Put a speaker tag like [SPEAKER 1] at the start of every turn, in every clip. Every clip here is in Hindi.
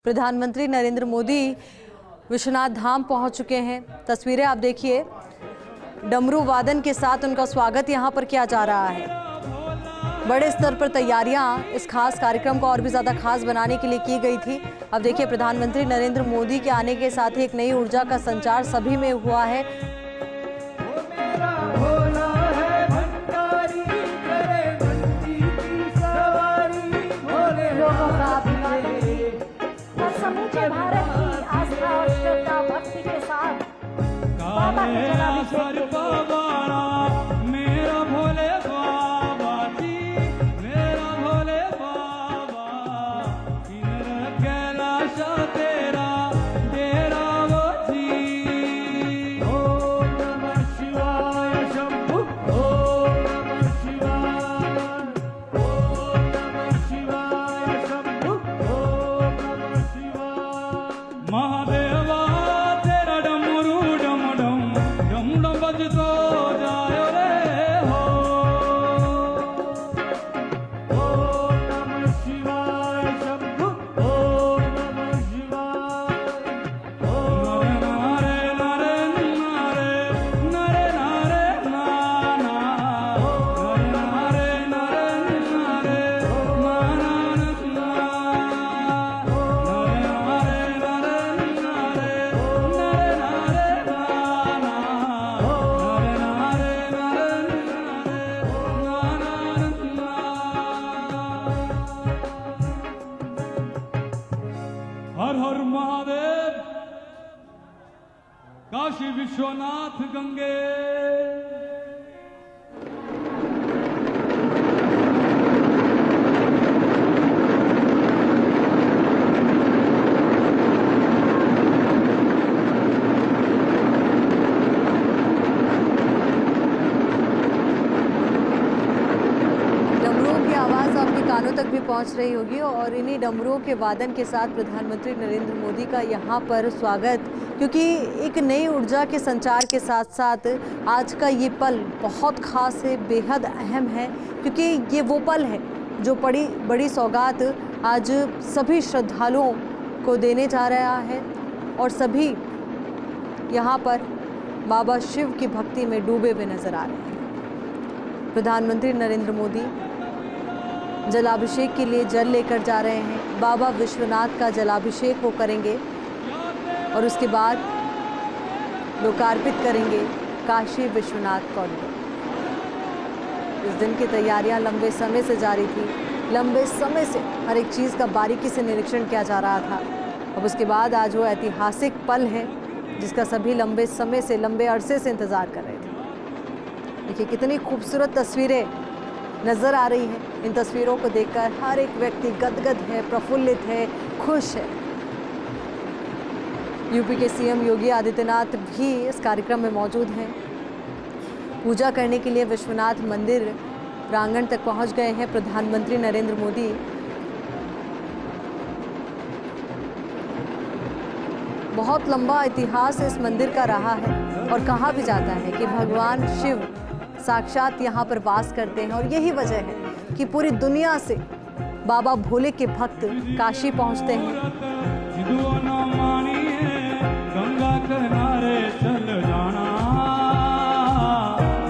[SPEAKER 1] प्रधानमंत्री नरेंद्र मोदी विश्वनाथ धाम पहुंच चुके हैं। तस्वीरें आप देखिए, डमरू वादन के साथ उनका स्वागत यहां पर किया जा रहा है। बड़े स्तर पर तैयारियां इस खास कार्यक्रम को और भी ज्यादा खास बनाने के लिए की गई थी। अब देखिए, प्रधानमंत्री नरेंद्र मोदी के आने के साथ ही एक नई ऊर्जा का संचार सभी में हुआ है।
[SPEAKER 2] समूचे भारत की आस्था और श्रद्धा भक्ति के साथ बाबा के जलाभिषेक के लिए
[SPEAKER 3] मेरा भोले बाबा जी, मेरा भोले बाबा, कैलाश तेरा डेरा वो जी। ओम नमः शिवाय शंभु, ओम नमः शिवाय, ओम नमः शिवाय शंभु, ओम नमः शिवाय। महादेवा तेरा डमरू डम डम डम डम बजतो जायो रे हो। ओम नमः शिवाय शंभु, ओम नमः शिवाय। ओम नारे नारे नारे नारे नारे नाना, नारे नारे नारे नाना नाना, नारे नारे नारे हर हर महादेव। काशी विश्वनाथ गंगे।
[SPEAKER 1] डमरुओं की आवाज़ आपके कानों तक भी पहुंच रही होगी और इन्हीं डमरुओं के वादन के साथ प्रधानमंत्री नरेंद्र मोदी का यहां पर स्वागत, क्योंकि एक नई ऊर्जा के संचार के साथ साथ आज का ये पल बहुत खास है, बेहद अहम है, क्योंकि ये वो पल है जो बड़ी सौगात आज सभी श्रद्धालुओं को देने जा रहा है और सभी यहाँ पर बाबा शिव की भक्ति में डूबे हुए नजर आ रहे हैं। प्रधानमंत्री नरेंद्र मोदी जलाभिषेक के लिए जल लेकर जा रहे हैं। बाबा विश्वनाथ का जलाभिषेक वो करेंगे और उसके बाद लोकार्पित करेंगे काशी विश्वनाथ कॉरिडोर। इस दिन की तैयारियां लंबे समय से जारी थी। लंबे समय से हर एक चीज़ का बारीकी से निरीक्षण किया जा रहा था। अब उसके बाद आज वो ऐतिहासिक पल है जिसका सभी लंबे समय से, लंबे अरसे से इंतज़ार कर रहे थे। देखिए कितनी खूबसूरत तस्वीरें नज़र आ रही हैं। इन तस्वीरों को देखकर हर एक व्यक्ति गदगद है, प्रफुल्लित है, खुश है। यूपी के सीएम योगी आदित्यनाथ भी इस कार्यक्रम में मौजूद हैं। पूजा करने के लिए विश्वनाथ मंदिर प्रांगण तक पहुंच गए हैं प्रधानमंत्री नरेंद्र मोदी। बहुत लंबा इतिहास इस मंदिर का रहा है और कहा भी जाता है कि भगवान शिव साक्षात यहाँ पर वास करते हैं और यही वजह है कि पूरी दुनिया से बाबा भोले के भक्त काशी पहुँचते हैं।
[SPEAKER 3] गंगा किनारे चल जाना,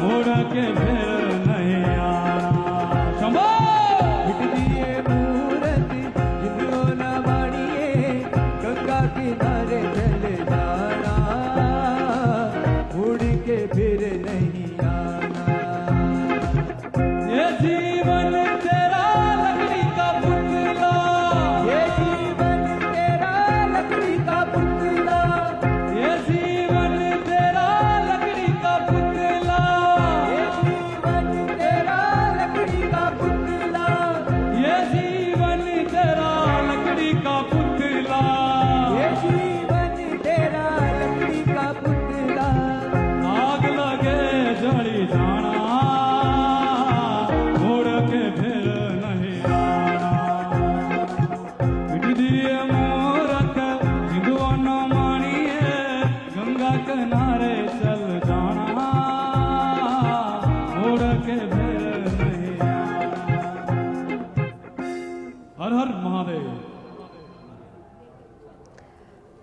[SPEAKER 3] मोड़ के फिर नहीं आना। शंभो मूर्ति जिंदो न मानिए, गंगा किनारे चल जाना, मुड़ के फिर नहीं आना। ये जीवन तेरा लकड़ी का पुतला, ये जीवन तेरा लकड़ी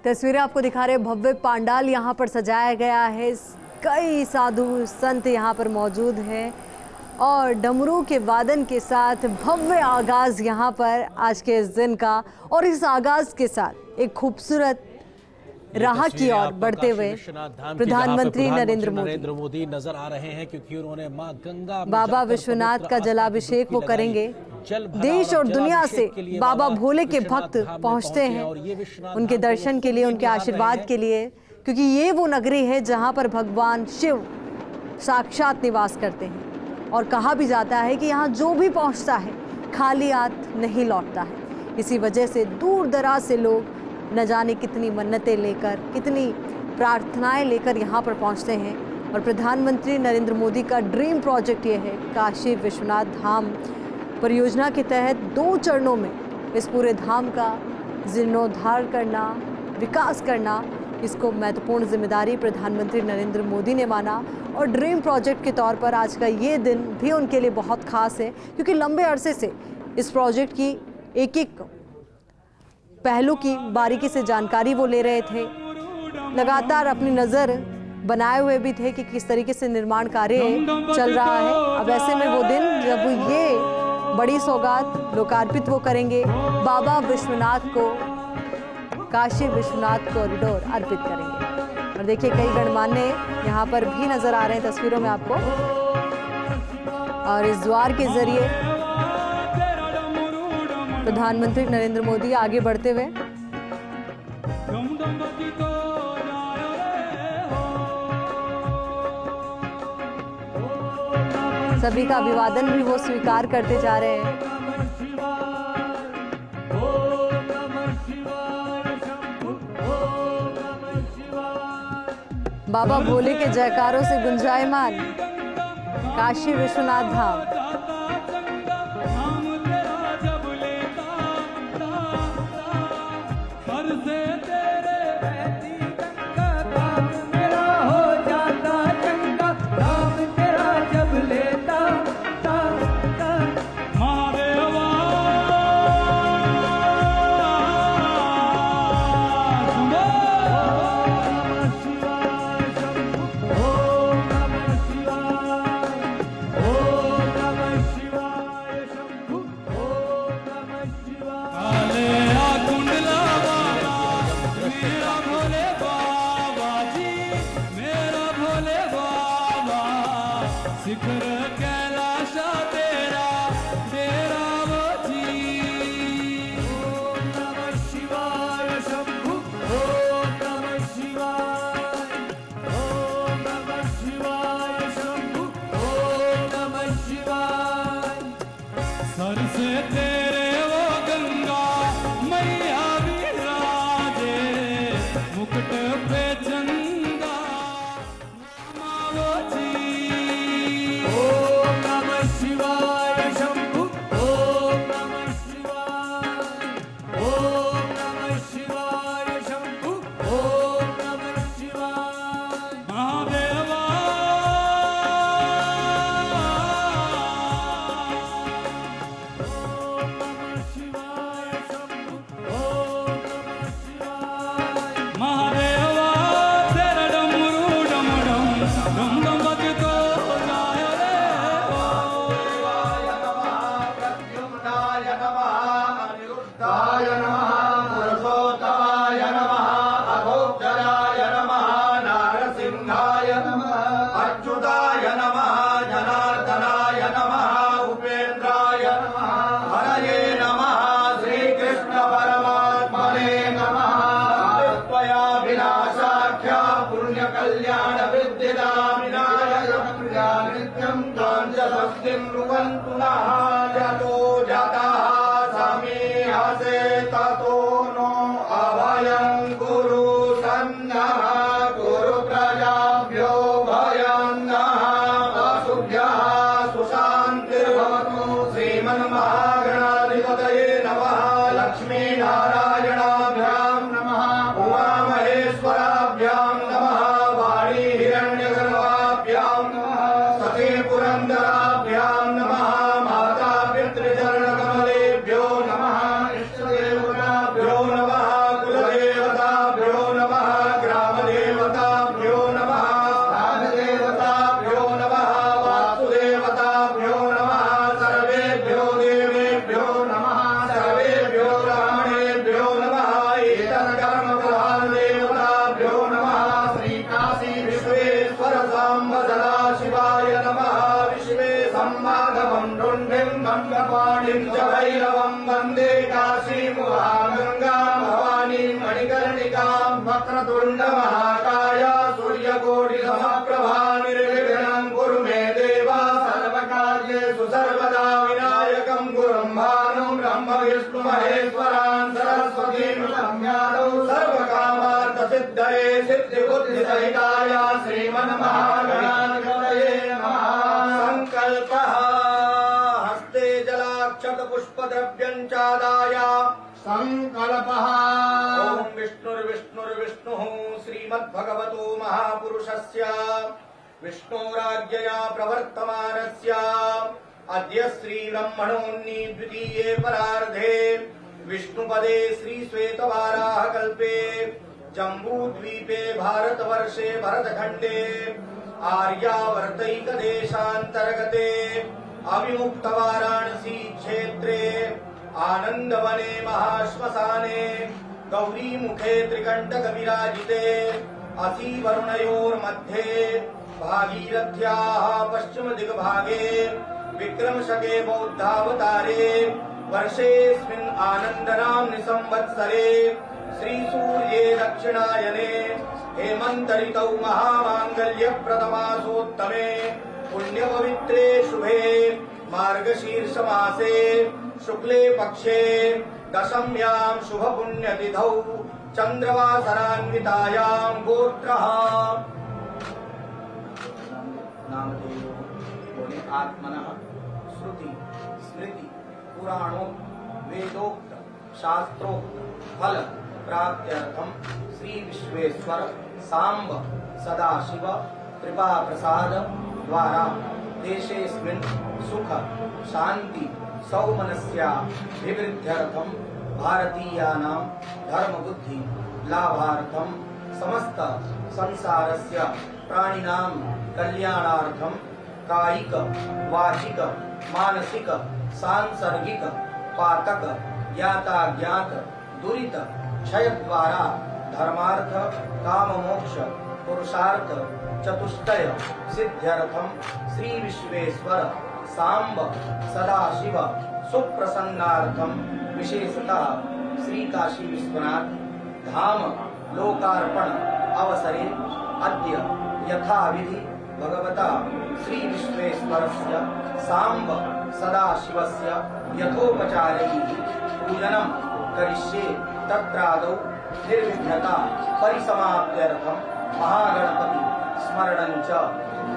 [SPEAKER 1] तस्वीरें आपको दिखा रहे हैं, भव्य पांडाल यहाँ पर सजाया गया है। कई साधु संत यहाँ पर मौजूद हैं और डमरू के वादन के साथ भव्य आगाज यहाँ पर आज के इस दिन का। और इस आगाज के साथ एक खूबसूरत राह की ओर बढ़ते हुए प्रधानमंत्री नरेंद्र
[SPEAKER 4] मोदी नजर आ रहे हैं, क्योंकि उन्होंने मां गंगा
[SPEAKER 1] बाबा विश्वनाथ का जलाभिषेक वो करेंगे। देश और दुनिया से बाबा भोले के भक्त पहुंचते हैं उनके दर्शन के लिए, उनके आशीर्वाद के लिए, क्योंकि ये वो नगरी है जहां पर भगवान शिव साक्षात निवास करते हैं। और कहा भी जाता है कि यहाँ जो भी पहुंचता है खाली हाथ नहीं लौटता है। इसी वजह से दूर दराज से लोग न जाने कितनी मन्नतें लेकर, कितनी प्रार्थनाएं लेकर यहाँ पर पहुँचते हैं। और प्रधानमंत्री नरेंद्र मोदी का ड्रीम प्रोजेक्ट ये है, काशी विश्वनाथ धाम परियोजना के तहत 2 चरणों में इस पूरे धाम का जीर्णोद्धार करना, विकास करना, इसको महत्वपूर्ण जिम्मेदारी प्रधानमंत्री नरेंद्र मोदी ने माना। और ड्रीम प्रोजेक्ट के तौर पर आज का ये दिन भी उनके लिए बहुत खास है, क्योंकि लंबे अरसे से इस प्रोजेक्ट की एक पहलू की बारीकी से जानकारी वो ले रहे थे। लगातार अपनी नज़र बनाए हुए भी थे कि किस तरीके से निर्माण कार्य चल रहा है। अब ऐसे में वो दिन जब ये बड़ी सौगात लोकार्पित वो करेंगे, बाबा विश्वनाथ को काशी विश्वनाथ कॉरिडोर अर्पित करेंगे। और देखिए कई गणमान्य यहाँ पर भी नजर आ रहे हैं तस्वीरों में आपको। और इस द्वार के जरिए प्रधानमंत्री नरेंद्र मोदी आगे बढ़ते हुए सभी का अभिवादन भी वो स्वीकार करते जा रहे हैं। बाबा भोले के जयकारों से गुंजायमान काशी विश्वनाथ धाम।
[SPEAKER 3] महादेवा
[SPEAKER 5] सर्वकामार्थ सिद्धये सिद्धिबुद्धि सहिताय श्रीमन्महागणाधिपतये नमः। संकल्पः हस्ते जलाक्षत पुष्पद्रव्यं चादाय संकल्पः ओम विष्णुर्विष्णुर्विष्णुः श्रीमद्भगवतो महापुरुषस्य विष्णोराज्ञया प्रवर्तमानस्य अद्य श्रीब्रह्मणोन्नी द्वितीये परार्धे विष्णुपदे श्रीश्वेतवाराह कल्पे जम्बूद्वीपे भारतवर्षे भरतखण्डे आर्यावर्तैकदेशान्तर्गते अविमुक्तवाराणसी क्षेत्रे आनन्दवने महाश्मशाने गौरीमुखे त्रिकण्टक विराजिते असि वरुणयोर्मध्ये भागीरथ्याः पश्चिम दिग्भागे विक्रमशके बौद्धावतारे वर्षेऽस्मिन् आनन्दनाम्नि संवत्सरे श्रीसूर्ये दक्षिणायने हेमन्त ऋतौ महामाङ्गल्यप्रदमासोत्तमे पुण्यपवित्रे शुभे मार्गशीर्षमासे शुक्ले पक्षे दशम्यां शुभपुण्यतिथौ चन्द्रवासरान्वितायां गोत्रः नामधेयो बोले आत्मनः श्रुति स्मृति पुराणोक्त वेदोक्त शास्त्रोक्त फल प्राप्त्यर्थम श्री विश्वेश्वर सांब सदाशिव कृपा प्रसाद द्वारा देशेऽस्मिन् सुख शांति सौमनस्याभिवृद्ध्यर्थम भारतीयानां धर्म बुद्धि लाभार्थम समस्त संसारस्य प्राणिनां कल्याणार्थम कायिक वाचिक मानसिक सांसर्गिक पातक ज्ञाताज्ञात दुरित क्षय द्वारा धर्मार्थ काम मोक्ष पुरुषार्थ चतुष्टय सिद्ध्यर्थम श्री विश्वेश्वर सांब सदाशिव सुप्रसन्नार्थम विशेषतः श्री काशी विश्वनाथ धाम लोकार्पण अवसरे अद्य यथाविधि भगवता श्री विश्वेश्वरस्य सांब सदाशिवस्य यथोपचारैः पूजनं करिष्ये। तत्रादौ निर्विघ्नता परिसमाप्त्यर्थं महागणपति स्मरणं च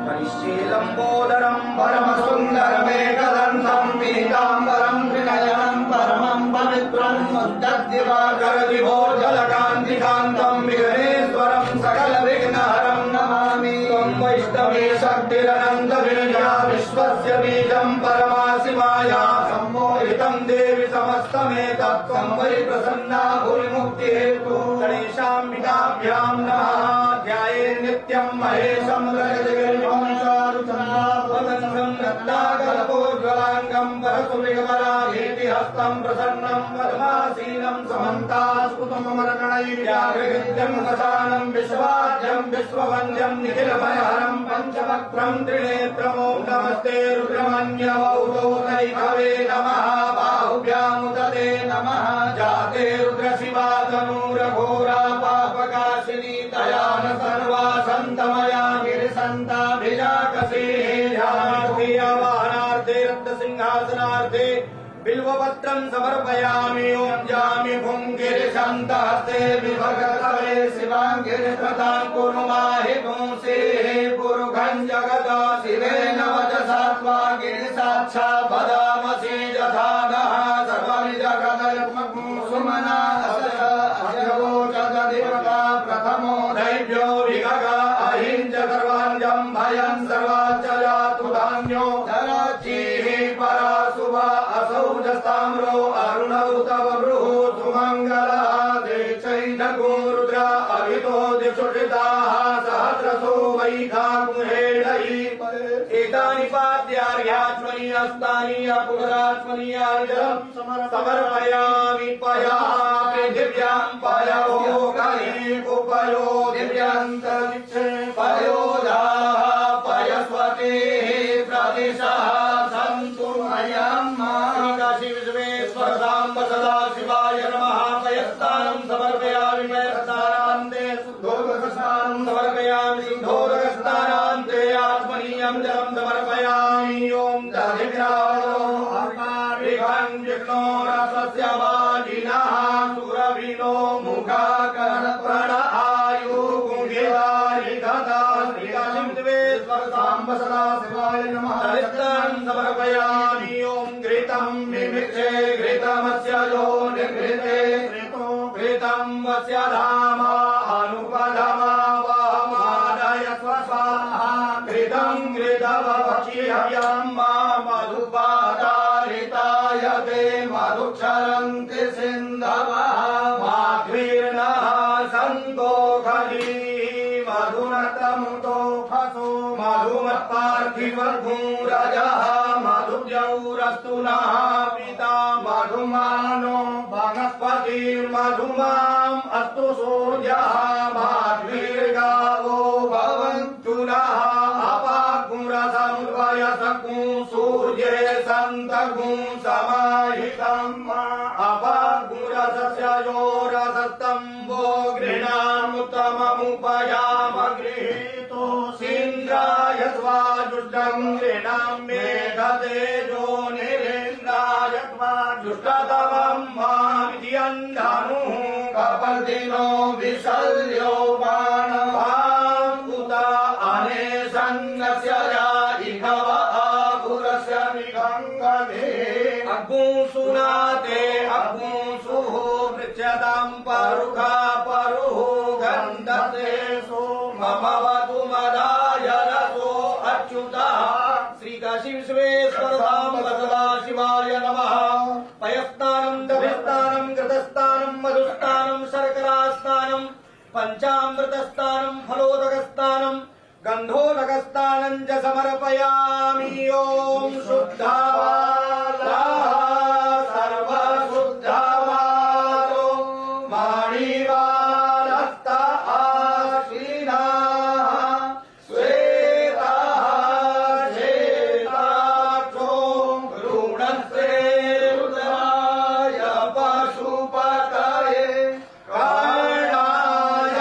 [SPEAKER 5] करिष्ये। लंबोदरं परमसुन्दरमेकदन्तं पीताम्बरं त्रिनयनं परमं पवित्रं मुद्गद्दिवाकरदिभोज्जलकान्तिकान्तं विघ्नेश्वरं सकलविघ्नहरं नमामि। त्वं वैष्णवी शक्तिरनन्तविजया विश्वस्य बीजं परमासि माया सम्मोहितं देवि समस्तमेतत् त्वं वै प्रसन्ना भूरिमुक्तिहेतुः। गणेशाम्बिकाभ्यां नमः। ध्यायेत् नित्यं महेशं रजतगिरिं चारुचन्द्रावतंसं रत्नाकल्पोज्ज्वलाङ्गं परशुमृगपराभीतिहस्तं प्रसन्नं पद्मासीनं समन्तास्फुटममरगणैर्व्याघ्रकृत्यं दशानं विश्वाद्यं विश्ववन्द्यं निखिलभयहरं पञ्चवक्त्रं त्रिनेत्रमों नमस्ते रुद्रमन्यवौतौ नैभवे नमः। बाहुभ्यामुदते नमः। जाते रुद्रशिवा तनूरघोरा पापकाशिनी तया न सर्वा सन्तमया गिरिसन्ताभिजाकसे। ध्यानार्थे रत्नसिंहासनार्थे बिल्वपत्रं समर्पयामि। ओं जामि भुङ्गिरिशन्तहस्ते विभगतवे शिवाङ्गिरिप्रदां कुरु माहि पुंसेः पुरुषं जगत शिवेन वचसा त्वा गिरिसाक्षात् वदामसि यथा नः सर्वविजगतयत्मसुमना अजगोचदधिपता प्रथमो दैव्यो विगग अहिंस सर्वाञ्जं भयं सर्वाच्च जातु धान्यो धराचिः पराशुभ असौ जस्ताम्रो अरुणौ तव बृहत् सुमङ्गलः। देशैनगो रुद्र अभितो दिशुषिताः सहस्रशो वैखाकुहेडैः। एतानि पाद्यार्यात्मनि हस्तानि अपुरात्मनि आर्जलं समर्पयामि। पयः पृथिव्यां पयोगहि कुपयो दिव्यन्तरिक्षे पयोधाः पयस्वतेः प्रदिशः सन्तु मह्यं। काशी विश्वेश्वर सांब सदाशिवाय नमः। पयस्नानं समर्पयामि। पयस्नानान्ते शुद्धोदकस्नानं समर्पयामि। शुद्धोदकस्नानान्ते आत्मनीयं जलं समर्पयामि। ओं दधिग्रावणो अर्कारिघं जिग्नो रसस्य वाजिनः सुरभिनो मुखा घृतमस्य यो निघृते घृतं वस्य धाम अनुपधमा वहमादय स्वाहा घृतं घृतवक्षिहयं मधुपादारिताय ते मधुक्षरन्ति सिन्धवः माध्वीर्नः सन्तो खली मधुनतमुतो फसो मधुमत्पार्थिवभूरजः मधुजौरस्तु नः पिता मधुमानो वनस्पतिर्मधुमाम् अस्तु सूर्यः माध्वीर्गावो भवन्तु नः अपागुरसमुद्वयसकुं सूर्ये सन्तगुं समाहितम् अपागुरसस्य यो रसस्तम्भो गृह्णामुत्तममुपयामगृहीतो सीन्द्राय स्वाजुष्टं गृह्णां मेघतेजो निरेन्द्राय स्वाजुष्टतमं माविद्यन्धनुः कपर्दिनो विशल्यो बाणवाङ्कुत अनेशन्नस्य इहव आगुरस्य विगङ्गमे अग्मुसुनाते अग्मुसुः पृच्छतां परुखा परुः गन्धते सोममवतु मदाय रसो अच्युतः श्रीकाशी विश्वेश्वर धाम सदाशिवाय नमः पयस्नानं दभिस्नानं घृतस्नानं मधुस्नानं शर्करास्नानं पञ्चामृतस्नानं फलोदकस्नानं गन्धोदकस्नानं च समर्पयामि ॐ शुद्धावाला सर्वशुद्धावालो माणिवारस्त आश्विनाः श्वेताः श्वेताक्षो रुद्राय पशुपतये कर्णाय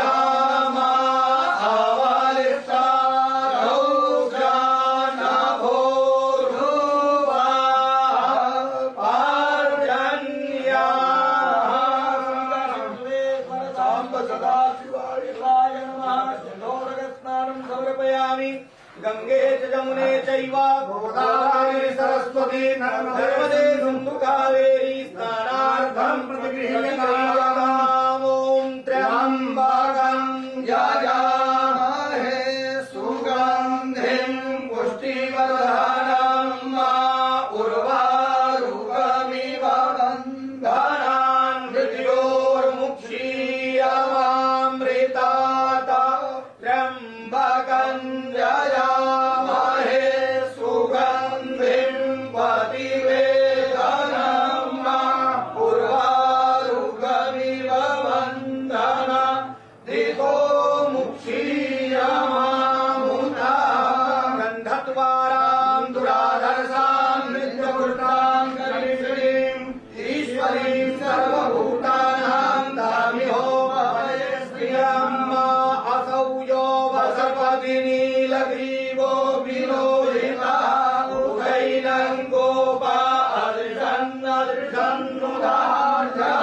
[SPEAKER 5] गंगे च जमुने चैव गोदावरी सरस्वती नर्मदे सिन्धु कावेरी स्नानार्थं प्रतिगृह्यताम् ॐ त्र्यम्बकं यजामहे सुगन्धिं पुष्टिवर्धनम् उर्वारुकमिव बन्धनान् मृत्योर्मुक्षीयमामृतात् त्र्यम्बकं यजामहे सुगन्धिं पतिवेदनम् उर्वारुकमिव बन्धनान् दितो मुक्षीयमामुता गन्धद्वारां दुराधर्षां नित्यपुष्टां करीश्वरीं ईश्वरीं सर्वभूतानां दामिहो भवे श्रियम् असौ यो वसपति नीलग्रीवो विलोहितः उदैनं गोपा अदृशन्नुदार्यः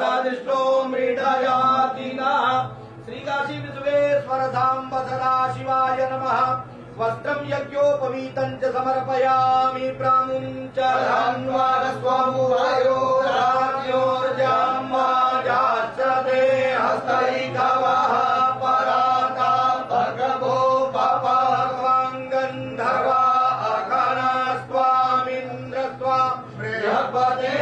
[SPEAKER 5] सदिष्टो मृडयातिनः श्रीकाशी विश्वेश्वर धाम सदाशिवाय नमः वस्त्रं यज्ञोपवीतं च समर्पयामि प्रामुं च धन्वादस्वमुभयो राज्योर्जाम्बाजाश्चते हस्तैकवः पराता भर्गवो पपाक्वां गन्धर्वा अघनास्त्वामिन्द्रस्त्वा बृहस्पते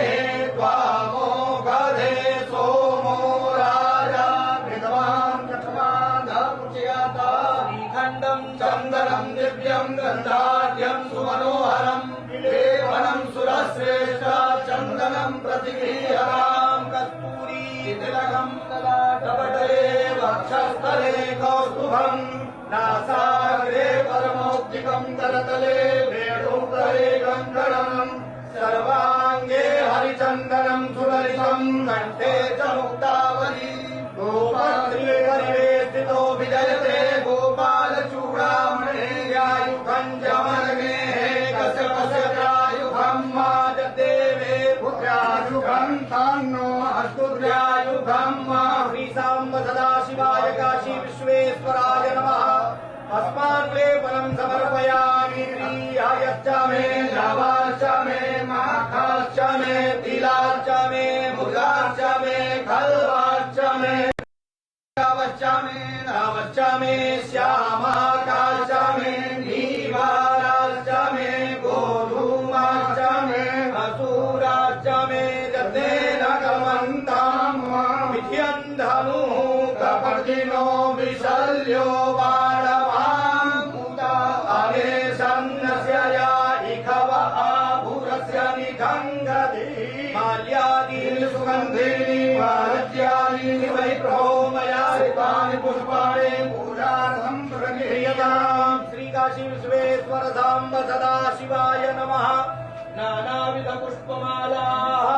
[SPEAKER 5] त्वामोघधे सोमो राजा विद्वान् चक्षुमाधमुच्यता श्रीखण्डं चन्दनं दिव्यं गन्धाढ्यं सुमनोहरं लेपनं सुरश्रेष्ठ चन्दनं प्रतिगृह्यतां कस्तूरी तिलकं ललाटपटले वक्षस्थले कौस्तुभं नासाग्रे परमौक्तिकं करतले वेणुकरे कङ्कणं सर्वाङ्गे हरिचन्दनं सुललितं कण्ठे च मुक्तावली गोपत्रे परिवेष्टितो विजयते गोपालचूडामणे व्यायुधं जमनगे कस्य त्रायुधं माजदेवे पुत्रायुधं तान्नो अस्तुत्र्यायुधं श्रीसाम्ब सदाशिवाय काशी विश्वेश्वराय नमः अस्मान् लेपनं समर्पयामि प्रियायश्च मे नवाश्च मे माघाश्च मे रामश्च मे श्यामाकाश्च मे नीवाराश्च मे गोधूमाश्च मे असूराश्च मे जतेन गमन्ताम् विध्यन्धनुः कपर्दिनो विशल्यो बाणवामुता अनेशन्नस्य या इखव आभुरस्य निखङ्गति माल्यादीनि सुगन्धीनि वाद्यादीनि वै प्रभोमया हितानि पुष्पाणि पूजार्थं प्रगृह्यताम्। श्रीकाशी विश्वेश्वर साम्ब सदाशिवाय नमः। नानाविध पुष्पमालाः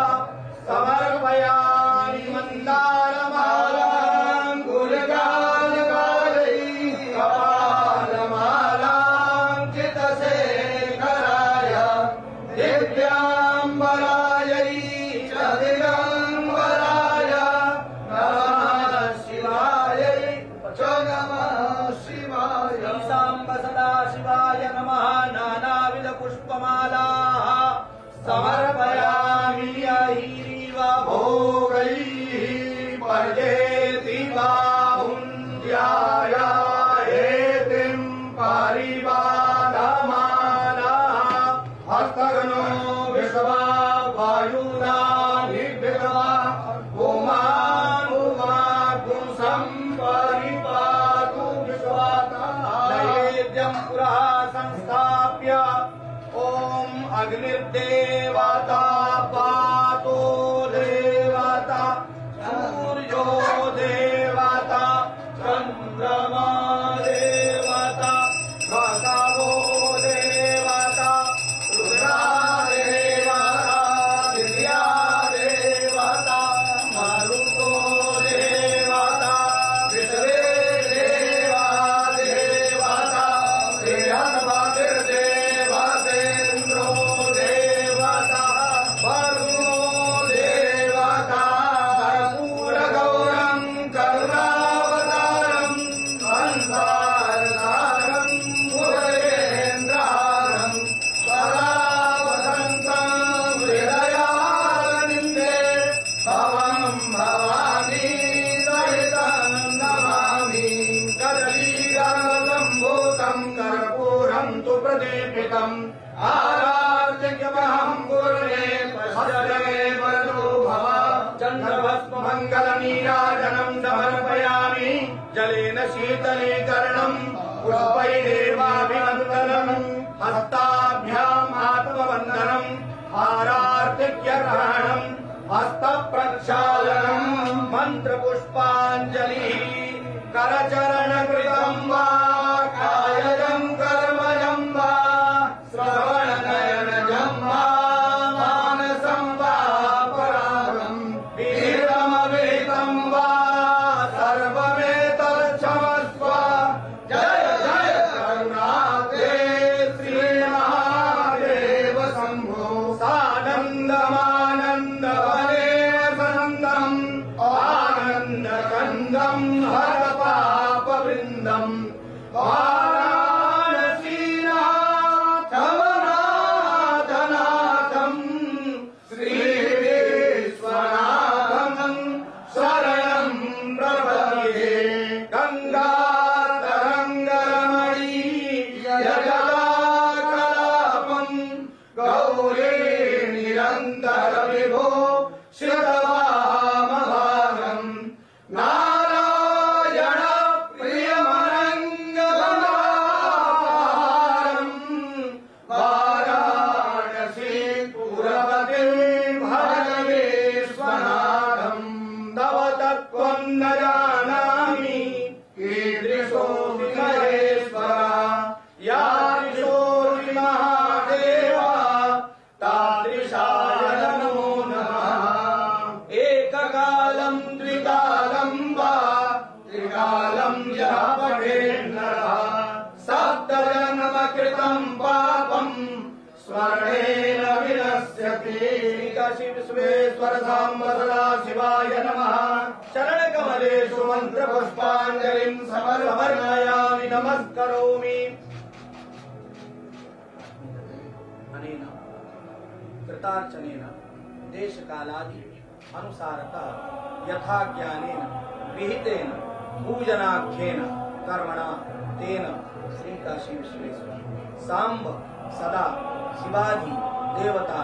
[SPEAKER 5] समर्पयामि मन्दारमालां गुलजालकालैः कपालमालां चितशेखराय दिव्याम्बरायै च दिगम्बराय नमः शिवायै च नमः शिवाय। साम्ब सदाशिवाय नमः। नानाविध पुष्पमालाः समर्पयामि अहिरिव भोगैः पर्जेति बाहुन्द्याय हेतिं परिवादमानः हस्तगनो विश्वा वायुना निर्भिद्वा उमानुमागुं सम्परिपातु विश्वातः। नैवेद्यं पुरः संस्थाप्य ओम अग्निर्देवता पातो देवता सूर्यो देवता चंद्रमा देवता भगवो देवता रुद्रा देवता दिव्या देवता मरुतो देवता विश्वे देवा देवता बृहन्मतिर्देवतेन्द्रो देवता वरुणो देवता कर्पूरगौरं करुणावतारं संसारसारं मुरलीन्द्रारं सदा वसन्तं हृदयारविन्दे भवं भवानी सहितं नमामि। कदलीगर्भसम्भूतं कर्पूरं तु प्रदीपितम् आराध्यमहं कुर्वे पश्यमे वरदो भव। चन्द्रभस्ममङ्गलनीराजनं समर्पयामि जलेन शीतलीकरणं पुष्पैरेवाभिवन्दनं हस्ताभ्याम् आत्मवन्दनं हारार्थिक्यग्रहणं हस्तप्रक्षालनं मन्त्रपुष्पाञ्जलिः करचरणकृतं वा कायजं कर्मजं वा श्रवणनयनजं वा मानसं वा परागं विहितमविहितं वा सर्वमेतच्छमस्व। जय जय करुणाते श्रीमहादेव शम्भो। सानन्दमानन्दवने वसन्तम् आनन्दकन्दं हरपापवृन्दम् वाराणसीनाथमनाथनाथं श्रीविश्वनाथं शरणं प्रपद्ये। गङ्गातरङ्गरमणीयजलाकलापं गौरी निरन्तरविभो श्रुतवामभागम् नारायण प्रियमनङ्गमदारम् वाराणसी पुरपतिं भजवेश्वनाथं। तव तत्त्वं न जानामि कीदृशोऽसि महेश्वर। यादृशोऽसि महादेव तादृशाय नमो नमः। एककालं द्विकालं वा त्रिकालं यः पठेन्नरः सप्तजन्मकृतं पापं स्मरणेन विनश्यति। काशी विश्वेश्वर साम्ब सदाशिवाय नमः। चरणकमलेषु मन्त्रपुष्पाञ्जलिं समर्पयामि नमस्करोमि। अनेन कृतार्चनेन देशकालादि अनुसारतः यथा ज्ञानेन विहितेन पूजनाख्येन कर्मणा तेन श्री काशी विश्वेश्वर सांब सदा शिवादि देवता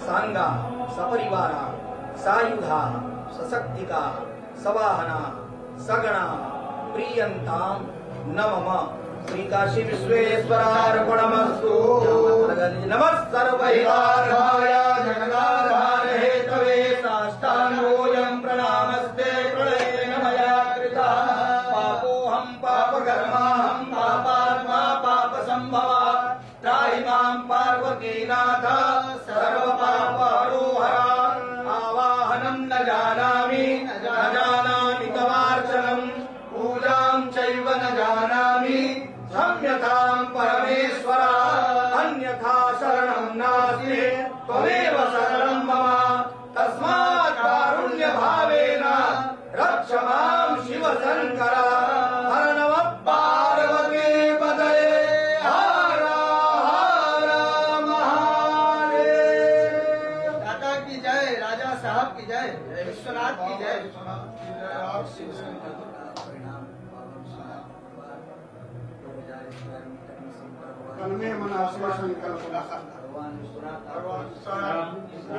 [SPEAKER 5] सांगा सपरिवारा सायुधा सशक्तिका सवाहना सगणा प्रियंताम नमः श्री काशी विश्वेश्वरार्पणमस्तु। नमः सर्वहितार्थाय जगदाधार हेतवे साष्टांगोऽयं प्रणामस्ते प्रणयेन कृता पापोऽहं पापकर्माहं पापात्मा पापसंभवा त्राहि मां पार्वतीनाथ सर्वपापहरोहरा आवाहनं न जानामि तवार्चनं पूजां चैव न जानामि क्षम्यतां परमेश्वर अन्यथा शरणं नास्ति त्वमेव शरणं मम तस्मात् कारुण्य भावेन रक्ष मां शिव शंकर हर नमः पार्वती पतये हर हर महादेव। दाता की जय, राजा साहब की जय, विश्वनाथ की जय।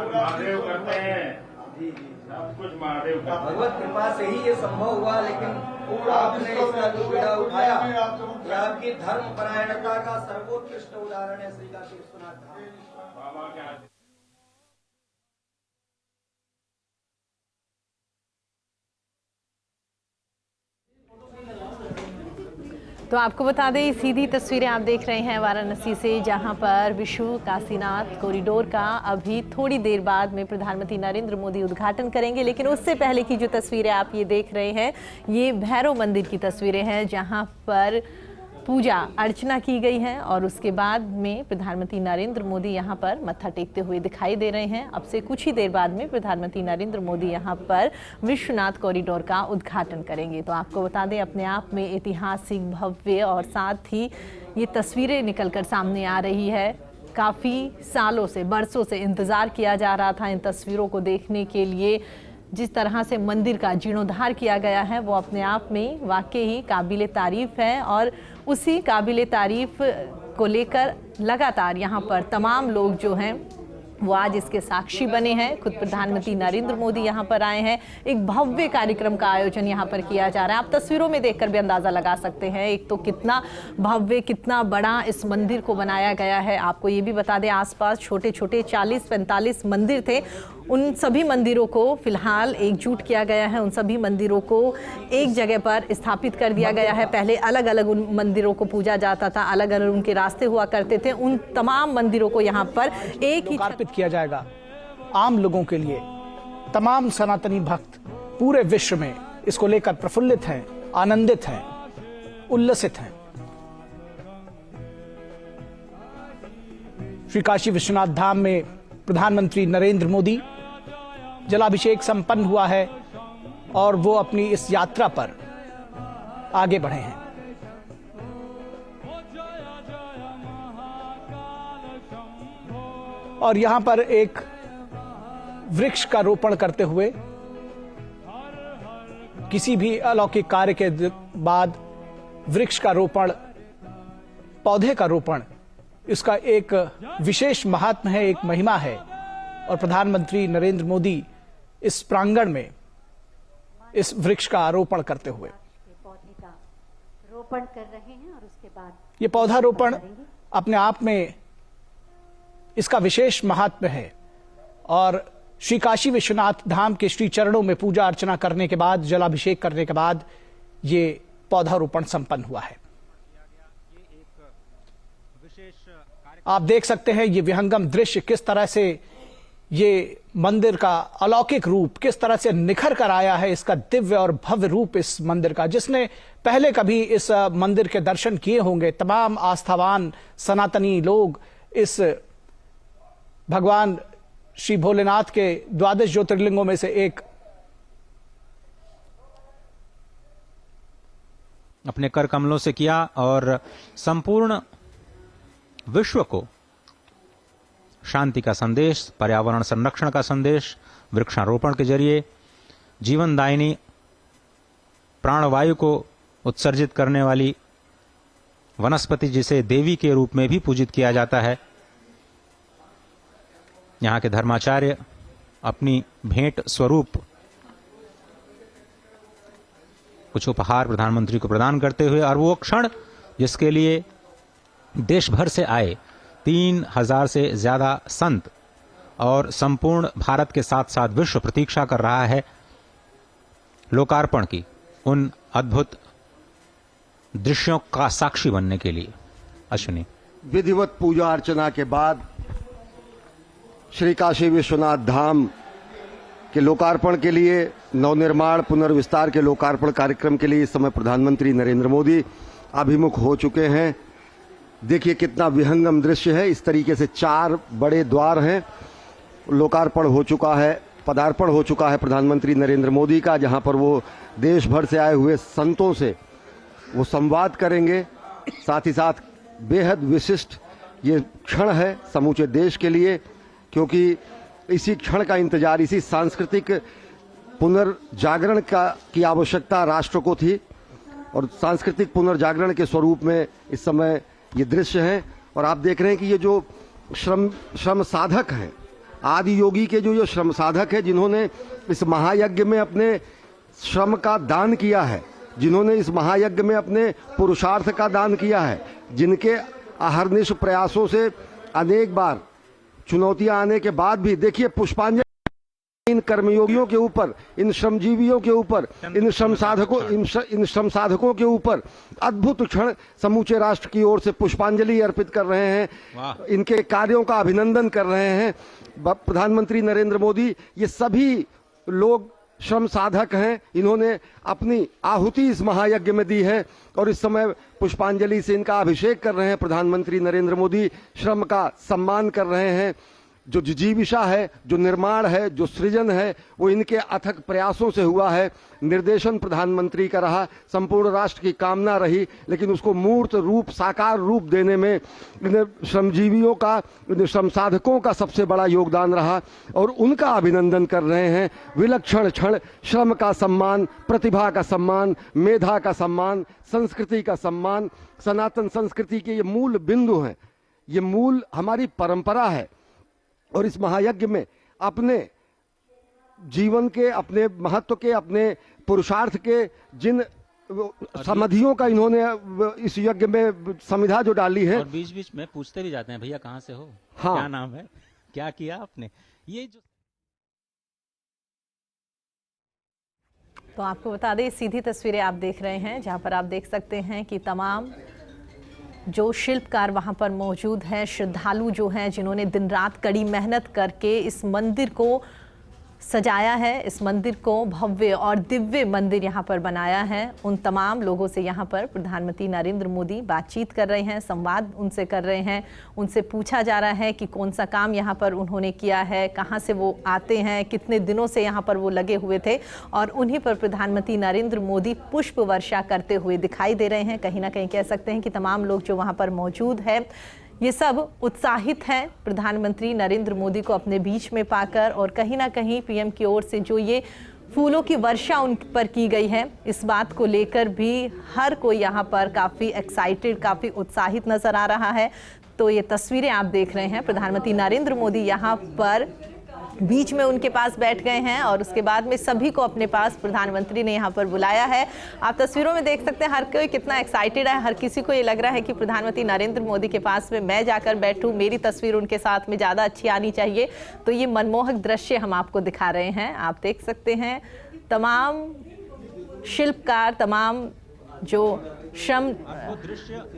[SPEAKER 3] महादेव करते हैं, सब कुछ महादेव करते हैं।
[SPEAKER 5] भगवत कृपा से ही ये संभव हुआ, लेकिन आपने इसका जो बीड़ा उठाया ये आपकी धर्म परायणता का सर्वोत्कृष्ट उदाहरण है। श्री काशी विश्वनाथ धाम
[SPEAKER 3] बाबा के आशीर्वाद।
[SPEAKER 6] तो आपको बता दें सीधी तस्वीरें आप देख रहे हैं वाराणसी से, जहां पर विश्व काशीनाथ कॉरिडोर का अभी थोड़ी देर बाद में प्रधानमंत्री नरेंद्र मोदी उद्घाटन करेंगे। लेकिन उससे पहले की जो तस्वीरें आप ये देख रहे हैं ये भैरव मंदिर की तस्वीरें हैं, जहां पर पूजा अर्चना की गई है और उसके बाद में प्रधानमंत्री नरेंद्र मोदी यहां पर मत्था टेकते हुए दिखाई दे रहे हैं। अब से कुछ ही देर बाद में प्रधानमंत्री नरेंद्र मोदी यहां पर विश्वनाथ कॉरिडोर का उद्घाटन करेंगे। तो आपको बता दें अपने आप में ऐतिहासिक, भव्य और साथ ही ये तस्वीरें निकलकर सामने आ रही है। काफ़ी सालों से, बरसों से इंतज़ार किया जा रहा था इन तस्वीरों को देखने के लिए। जिस तरह से मंदिर का जीर्णोद्धार किया गया है वो अपने आप में वाकई ही काबिले तारीफ़ है और उसी काबिले तारीफ़ को लेकर लगातार यहाँ पर तमाम लोग जो हैं वो आज इसके साक्षी बने हैं। खुद प्रधानमंत्री नरेंद्र मोदी यहाँ पर आए हैं। एक भव्य कार्यक्रम का आयोजन यहाँ पर किया जा रहा है। आप तस्वीरों में देखकर भी अंदाज़ा लगा सकते हैं एक तो कितना भव्य, कितना बड़ा इस मंदिर को बनाया गया है। आपको ये भी बता दें आसपास छोटे छोटे 40-45 मंदिर थे, उन सभी मंदिरों को फिलहाल एकजुट किया गया है। उन सभी मंदिरों को एक जगह पर स्थापित कर दिया गया है। पहले अलग अलग उन मंदिरों को पूजा जाता था, अलग अलग उनके रास्ते हुआ करते थे। उन तमाम मंदिरों को यहाँ पर एक ही
[SPEAKER 7] अर्पित किया जाएगा आम लोगों के लिए। तमाम सनातनी भक्त पूरे विश्व में इसको लेकर प्रफुल्लित हैं, आनंदित हैं, उल्लसित हैं। श्री काशी विश्वनाथ धाम में प्रधानमंत्री नरेंद्र मोदी जलाभिषेक संपन्न हुआ है और वो अपनी इस यात्रा पर आगे बढ़े हैं। और यहां पर एक वृक्ष का रोपण करते हुए, किसी भी अलौकिक कार्य के बाद वृक्ष का रोपण, पौधे का रोपण, इसका एक विशेष महात्म है, एक महिमा है। और प्रधानमंत्री नरेंद्र मोदी इस प्रांगण में इस वृक्ष का आरोपण करते हुए
[SPEAKER 2] पौधे का रोपण कर रहे हैं और उसके बाद
[SPEAKER 7] ये पौधारोपण अपने आप में इसका विशेष महात्म्य है। और श्री काशी विश्वनाथ धाम के श्री चरणों में पूजा अर्चना करने के बाद, जलाभिषेक करने के बाद ये पौधारोपण संपन्न हुआ है। आप देख सकते हैं ये विहंगम दृश्य, किस तरह से ये मंदिर का अलौकिक रूप किस तरह से निखर कर आया है। इसका दिव्य और भव्य रूप इस मंदिर का, जिसने पहले कभी इस मंदिर के दर्शन किए होंगे, तमाम आस्थावान सनातनी लोग इस भगवान श्री भोलेनाथ के 12 ज्योतिर्लिंगों में से एक
[SPEAKER 8] अपने कर कमलों से किया और संपूर्ण विश्व को शांति का संदेश, पर्यावरण संरक्षण का संदेश वृक्षारोपण के जरिए जीवनदायिनी प्राणवायु को उत्सर्जित करने वाली वनस्पति, जिसे देवी के रूप में भी पूजित किया जाता है। यहाँ के धर्माचार्य अपनी भेंट स्वरूप कुछ उपहार प्रधानमंत्री को प्रदान करते हुए, और वो क्षण जिसके लिए देश भर से आए 3000 से ज्यादा संत और संपूर्ण भारत के साथ साथ विश्व प्रतीक्षा कर रहा है लोकार्पण की, उन अद्भुत दृश्यों का साक्षी बनने के लिए। अश्विनी,
[SPEAKER 9] विधिवत पूजा अर्चना के बाद श्री काशी विश्वनाथ धाम के लोकार्पण के लिए, नवनिर्माण पुनर्विस्तार के लोकार्पण कार्यक्रम के लिए इस समय प्रधानमंत्री नरेंद्र मोदी अभिमुख हो चुके हैं। देखिए कितना विहंगम दृश्य है। इस तरीके से 4 बड़े द्वार हैं। लोकार्पण हो चुका है, पदार्पण हो चुका है प्रधानमंत्री नरेंद्र मोदी का, जहां पर वो देश भर से आए हुए संतों से वो संवाद करेंगे। साथ ही साथ बेहद विशिष्ट ये क्षण है समूचे देश के लिए, क्योंकि इसी क्षण का इंतजार, इसी सांस्कृतिक पुनर्जागरण की आवश्यकता राष्ट्र को थी, और सांस्कृतिक पुनर्जागरण के स्वरूप में इस समय ये दृश्य है। और आप देख रहे हैं कि ये जो श्रम साधक हैं, आदि योगी के जो श्रम साधक है, जिन्होंने इस महायज्ञ में अपने श्रम का दान किया है, जिन्होंने इस महायज्ञ में अपने पुरुषार्थ का दान किया है, जिनके अहर्निश प्रयासों से अनेक बार चुनौतियां आने के बाद भी देखिए पुष्पांजलि इन कर्मयोगियों के ऊपर, इन श्रमजीवियों के ऊपर, इन श्रम साधकों के ऊपर अद्भुत क्षण समूचे राष्ट्र की ओर से पुष्पांजलि अर्पित कर रहे हैं, इनके कार्यों का अभिनंदन कर रहे हैं प्रधानमंत्री नरेंद्र मोदी। ये सभी लोग श्रम साधक हैं, इन्होंने अपनी आहुति इस महायज्ञ में दी है, और इस समय पुष्पांजलि से इनका अभिषेक कर रहे हैं प्रधानमंत्री नरेंद्र मोदी। श्रम का सम्मान कर रहे हैं। जो जिजीविषा है, जो निर्माण है, जो सृजन है, वो इनके अथक प्रयासों से हुआ है। निर्देशन प्रधानमंत्री का रहा, संपूर्ण राष्ट्र की कामना रही, लेकिन उसको मूर्त रूप, साकार रूप देने में इन श्रमजीवियों का, इन श्रम साधकों का सबसे बड़ा योगदान रहा, और उनका अभिनंदन कर रहे हैं। विलक्षण क्षण, श्रम का सम्मान, प्रतिभा का सम्मान, मेधा का सम्मान, संस्कृति का सम्मान, सनातन संस्कृति के ये मूल बिंदु हैं, ये मूल हमारी परंपरा है। और इस महायज्ञ में अपने जीवन के, अपने महत्व के, अपने पुरुषार्थ के जिन समाधियों का इन्होंने इस यज्ञ में समिधा जो डाली है,
[SPEAKER 8] और बीच बीच में पूछते भी जाते हैं, भैया कहाँ से हो,
[SPEAKER 9] हाँ,
[SPEAKER 8] क्या नाम है, क्या किया आपने, ये जो।
[SPEAKER 6] तो आपको बता दें, सीधी तस्वीरें आप देख रहे हैं, जहां पर आप देख सकते हैं कि तमाम जो शिल्पकार वहां पर मौजूद हैं, श्रद्धालु जो हैं, जिन्होंने दिन रात कड़ी मेहनत करके इस मंदिर को सजाया है, इस मंदिर को भव्य और दिव्य मंदिर यहाँ पर बनाया है, उन तमाम लोगों से यहाँ पर प्रधानमंत्री नरेंद्र मोदी बातचीत कर रहे हैं, संवाद उनसे कर रहे हैं। उनसे पूछा जा रहा है कि कौन सा काम यहाँ पर उन्होंने किया है, कहाँ से वो आते हैं, कितने दिनों से यहाँ पर वो लगे हुए थे, और उन्हीं पर प्रधानमंत्री नरेंद्र मोदी पुष्प वर्षा करते हुए दिखाई दे रहे हैं। कहीं ना कहीं कह सकते हैं कि तमाम लोग जो वहाँ पर मौजूद है, ये सब उत्साहित हैं प्रधानमंत्री नरेंद्र मोदी को अपने बीच में पाकर, और कहीं ना कहीं पीएम की ओर से जो ये फूलों की वर्षा उन पर की गई है, इस बात को लेकर भी हर कोई यहाँ पर काफ़ी एक्साइटेड, काफ़ी उत्साहित नज़र आ रहा है। तो ये तस्वीरें आप देख रहे हैं, प्रधानमंत्री नरेंद्र मोदी यहाँ पर बीच में उनके पास बैठ गए हैं, और उसके बाद में सभी को अपने पास प्रधानमंत्री ने यहाँ पर बुलाया है। आप तस्वीरों में देख सकते हैं हर कोई कितना एक्साइटेड है, हर किसी को ये लग रहा है कि प्रधानमंत्री नरेंद्र मोदी के पास में मैं जाकर बैठूं, मेरी तस्वीर उनके साथ में ज़्यादा अच्छी आनी चाहिए। तो ये मनमोहक दृश्य हम आपको दिखा रहे हैं। आप देख सकते हैं तमाम शिल्पकार, तमाम जो श्रम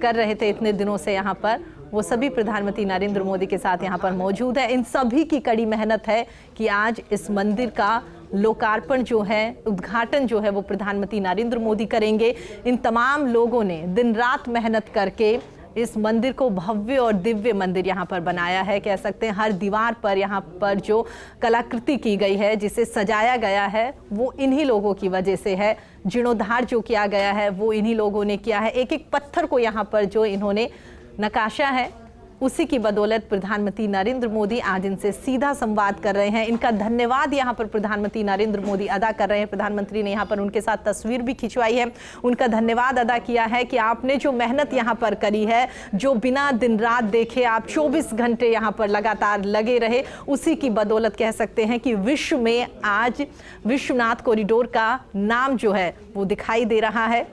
[SPEAKER 6] कर रहे थे इतने दिनों से यहाँ पर, वो सभी प्रधानमंत्री नरेंद्र मोदी के साथ यहाँ पर मौजूद है। इन सभी की कड़ी मेहनत है कि आज इस मंदिर का लोकार्पण जो है, उद्घाटन जो है, वो प्रधानमंत्री नरेंद्र मोदी करेंगे। इन तमाम लोगों ने दिन रात मेहनत करके इस मंदिर को भव्य और दिव्य मंदिर यहाँ पर बनाया है। कह सकते हैं हर दीवार पर यहाँ पर जो कलाकृति की गई है, जिसे सजाया गया है, वो इन्हीं लोगों की वजह से है। जीर्णोद्धार जो किया गया है वो इन्हीं लोगों ने किया है। एक एक पत्थर को यहाँ पर जो इन्होंने नकाशा है, उसी की बदौलत प्रधानमंत्री नरेंद्र मोदी आज इनसे सीधा संवाद कर रहे हैं। इनका धन्यवाद यहाँ पर प्रधानमंत्री नरेंद्र मोदी अदा कर रहे हैं। प्रधानमंत्री ने यहाँ पर उनके साथ तस्वीर भी खिंचवाई है, उनका धन्यवाद अदा किया है कि आपने जो मेहनत यहाँ पर करी है, जो बिना दिन रात देखे आप 24 घंटे यहाँ पर लगातार लगे रहे, उसी की बदौलत कह सकते हैं कि विश्व में आज विश्वनाथ कॉरिडोर का नाम जो है वो दिखाई दे रहा है।